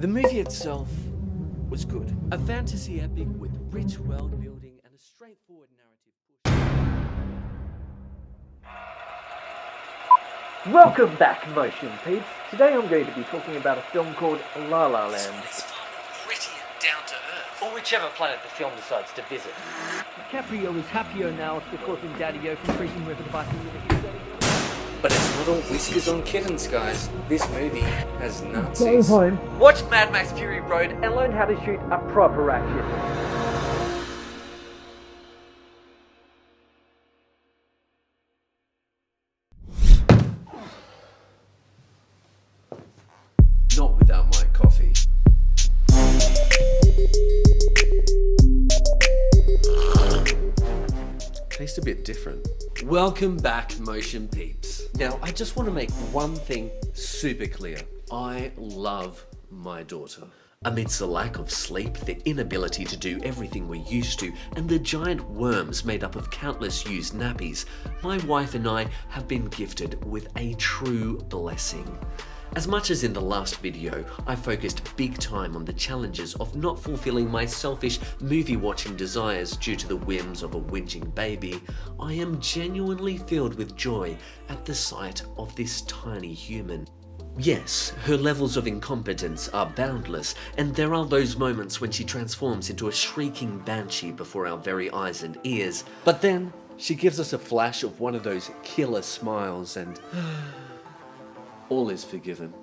The movie itself was good. A fantasy epic with rich world building and a straightforward narrative push. Welcome back, Motion Peeps. Today I'm going to be talking about a film called La La Land. It's far more gritty and down to earth. Or whichever planet the film decides to visit. DiCaprio is happier now after causing Daddy-O from Freezing River fighting with a huge. But it's not all whiskers on kittens, guys. This movie has Nazis. Go home, watch Mad Max Fury Road, and learn how to shoot a proper action. Not without my coffee. Tastes a bit different. Welcome back, Motion Peeps. Now, I just want to make one thing super clear. I love my daughter. Amidst the lack of sleep, the inability to do everything we're used to, and the giant worms made up of countless used nappies, my wife and I have been gifted with a true blessing. As much as in the last video, I focused big time on the challenges of not fulfilling my selfish movie-watching desires due to the whims of a whinging baby, I am genuinely filled with joy at the sight of this tiny human. Yes, her levels of incompetence are boundless, and there are those moments when she transforms into a shrieking banshee before our very eyes and ears. But then, she gives us a flash of one of those killer smiles and all is forgiven.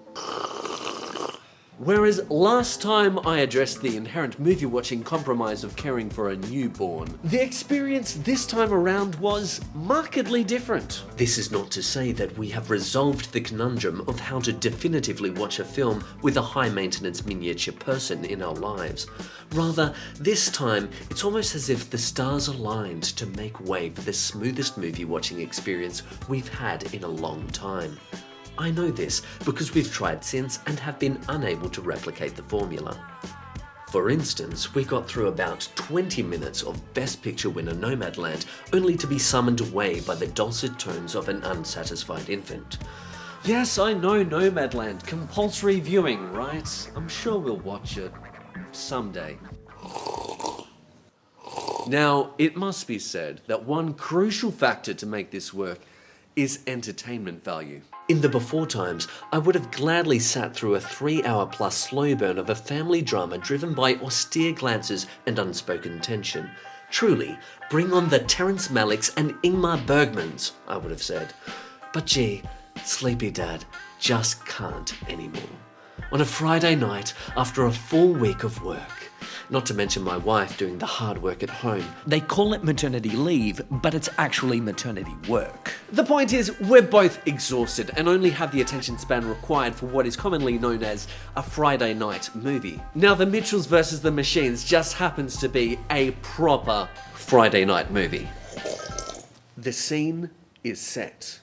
Whereas last time I addressed the inherent movie-watching compromise of caring for a newborn, the experience this time around was markedly different. This is not to say that we have resolved the conundrum of how to definitively watch a film with a high-maintenance miniature person in our lives. Rather, this time, it's almost as if the stars aligned to make way for the smoothest movie-watching experience we've had in a long time. I know this because we've tried since and have been unable to replicate the formula. For instance, we got through about 20 minutes of Best Picture winner Nomadland only to be summoned away by the dulcet tones of an unsatisfied infant. Yes, I know Nomadland, compulsory viewing, right? I'm sure we'll watch it someday. Now, it must be said that one crucial factor to make this work is entertainment value. In the before times, I would have gladly sat through a 3-hour plus slow burn of a family drama driven by austere glances and unspoken tension. Truly, bring on the Terrence Malicks and Ingmar Bergmans, I would have said. But gee, sleepy dad just can't anymore. On a Friday night, after a full week of work, not to mention my wife doing the hard work at home. They call it maternity leave, but it's actually maternity work. The point is, we're both exhausted and only have the attention span required for what is commonly known as a Friday night movie. Now, The Mitchells vs. the Machines just happens to be a proper Friday night movie. The scene is set.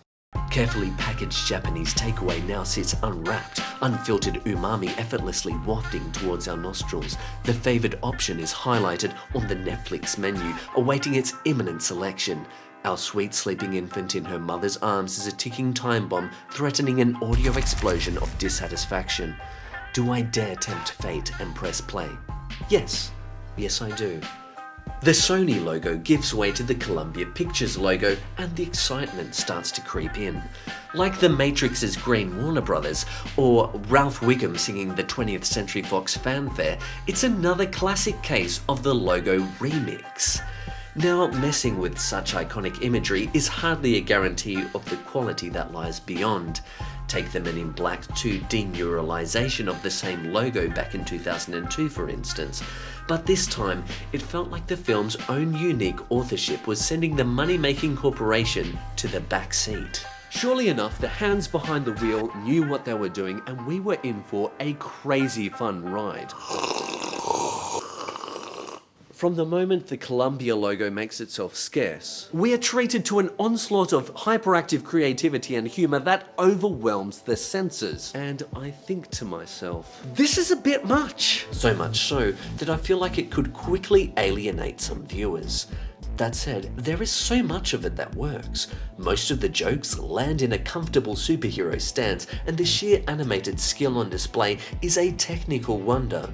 Carefully packaged Japanese takeaway now sits unwrapped, unfiltered umami effortlessly wafting towards our nostrils. The favoured option is highlighted on the Netflix menu, awaiting its imminent selection. Our sweet sleeping infant in her mother's arms is a ticking time bomb, threatening an audio explosion of dissatisfaction. Do I dare tempt fate and press play? Yes. Yes, I do. The Sony logo gives way to the Columbia Pictures logo, and the excitement starts to creep in. Like The Matrix's Green Warner Brothers, or Ralph Wiggum singing the 20th Century Fox fanfare, it's another classic case of the logo remix. Now, messing with such iconic imagery is hardly a guarantee of the quality that lies beyond. Take the Men in Black 2 deneuralization of the same logo back in 2002, for instance. But this time, it felt like the film's own unique authorship was sending the money-making corporation to the back seat. Surely enough, the hands behind the wheel knew what they were doing, and we were in for a crazy fun ride. From the moment the Columbia logo makes itself scarce, we are treated to an onslaught of hyperactive creativity and humour that overwhelms the senses. And I think to myself, this is a bit much. So much so that I feel like it could quickly alienate some viewers. That said, there is so much of it that works. Most of the jokes land in a comfortable superhero stance, and the sheer animated skill on display is a technical wonder.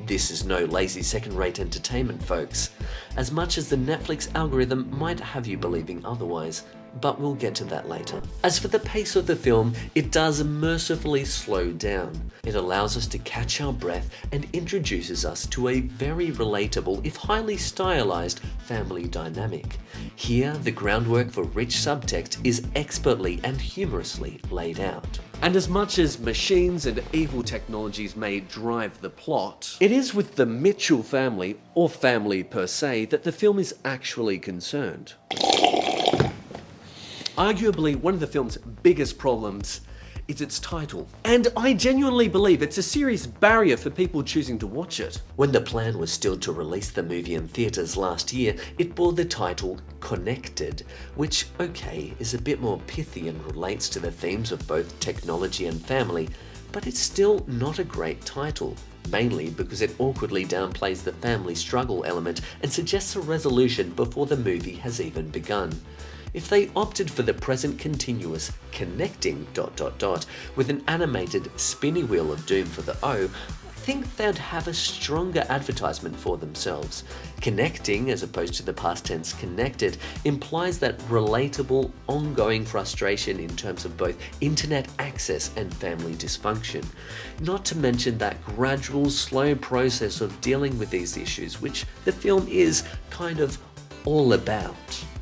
This is no lazy second-rate entertainment, folks, as much as the Netflix algorithm might have you believing otherwise, but we'll get to that later. As for the pace of the film, it does mercifully slow down. It allows us to catch our breath and introduces us to a very relatable, if highly stylized, family dynamic. Here, the groundwork for rich subtext is expertly and humorously laid out. And as much as machines and evil technologies may drive the plot, it is with the Mitchell family, or family per se, that the film is actually concerned. Arguably, one of the film's biggest problems is its title. And I genuinely believe it's a serious barrier for people choosing to watch it. When the plan was still to release the movie in theaters last year, it bore the title Connected, which, okay, is a bit more pithy and relates to the themes of both technology and family, but it's still not a great title, mainly because it awkwardly downplays the family struggle element and suggests a resolution before the movie has even begun. If they opted for the present continuous connecting ... with an animated spinny wheel of doom for the O, I think they'd have a stronger advertisement for themselves. Connecting, as opposed to the past tense connected, implies that relatable, ongoing frustration in terms of both internet access and family dysfunction. Not to mention that gradual, slow process of dealing with these issues, which the film is kind of all about.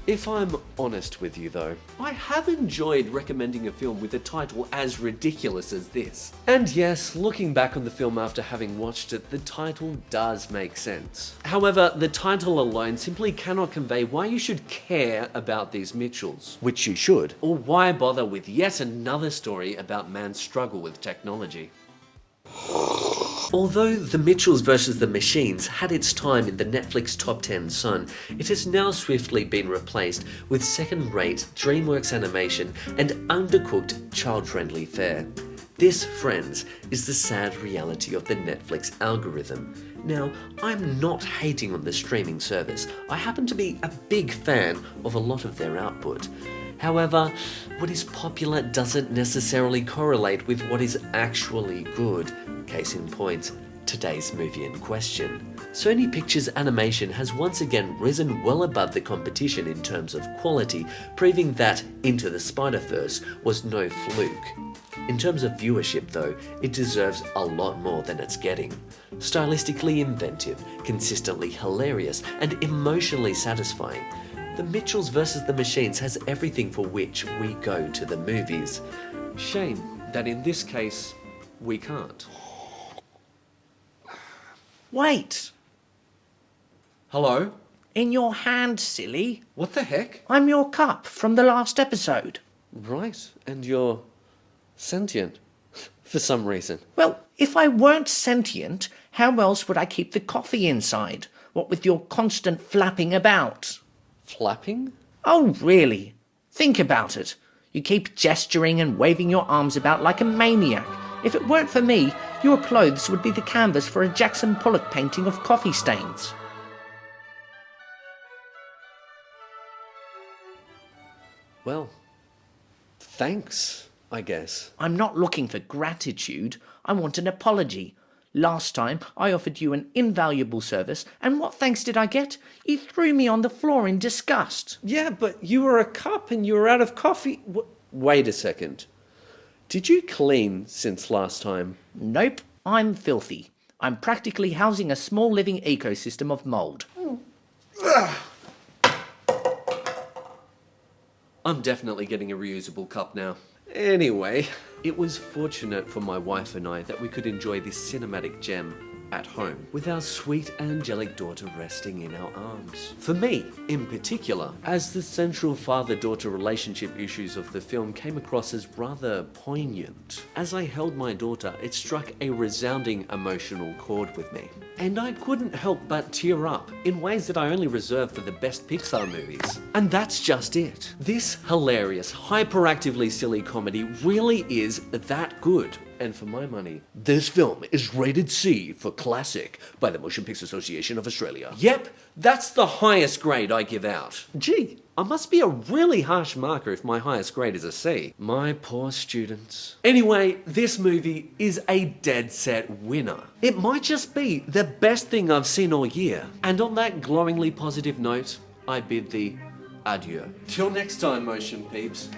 If I'm honest with you though, I have enjoyed recommending a film with a title as ridiculous as this. And yes, looking back on the film after having watched it, the title does make sense. However, the title alone simply cannot convey why you should care about these Mitchells, which you should, or why bother with yet another story about man's struggle with technology. Although The Mitchells vs. the Machines had its time in the Netflix top 10 sun, it has now swiftly been replaced with second-rate DreamWorks animation and undercooked child-friendly fare. This, friends, is the sad reality of the Netflix algorithm. Now, I'm not hating on the streaming service. I happen to be a big fan of a lot of their output. However, what is popular doesn't necessarily correlate with what is actually good. Case in point, today's movie in question. Sony Pictures Animation has once again risen well above the competition in terms of quality, proving that Into the Spiderverse was no fluke. In terms of viewership though, it deserves a lot more than it's getting. Stylistically inventive, consistently hilarious, and emotionally satisfying, The Mitchells vs. the Machines has everything for which we go to the movies. Shame that in this case, we can't. Wait! Hello? In your hand, silly. What the heck? I'm your cup from the last episode. Right, and you're sentient. For some reason. Well, if I weren't sentient, how else would I keep the coffee inside? What with your constant flapping about? Flapping? Oh, really? Think about it. You keep gesturing and waving your arms about like a maniac. If it weren't for me, your clothes would be the canvas for a Jackson Pollock painting of coffee stains. Well, thanks, I guess. I'm not looking for gratitude. I want an apology. Last time, I offered you an invaluable service, and what thanks did I get? You threw me on the floor in disgust. Yeah, but you were a cup and you were out of coffee. Wait a second. Did you clean since last time? Nope, I'm filthy. I'm practically housing a small living ecosystem of mould. I'm definitely getting a reusable cup now. Anyway, it was fortunate for my wife and I that we could enjoy this cinematic gem at home with our sweet angelic daughter resting in our arms. For me, in particular, as the central father-daughter relationship issues of the film came across as rather poignant. As I held my daughter, it struck a resounding emotional chord with me. And I couldn't help but tear up in ways that I only reserve for the best Pixar movies. And that's just it. This hilarious, hyperactively silly comedy really is that good. And for my money, this film is rated C for classic by the Motion Picture Association of Australia. Yep, that's the highest grade I give out. Gee, I must be a really harsh marker if my highest grade is a C. My poor students. Anyway, this movie is a dead set winner. It might just be the best thing I've seen all year. And on that glowingly positive note, I bid thee adieu. Till next time, motion peeps.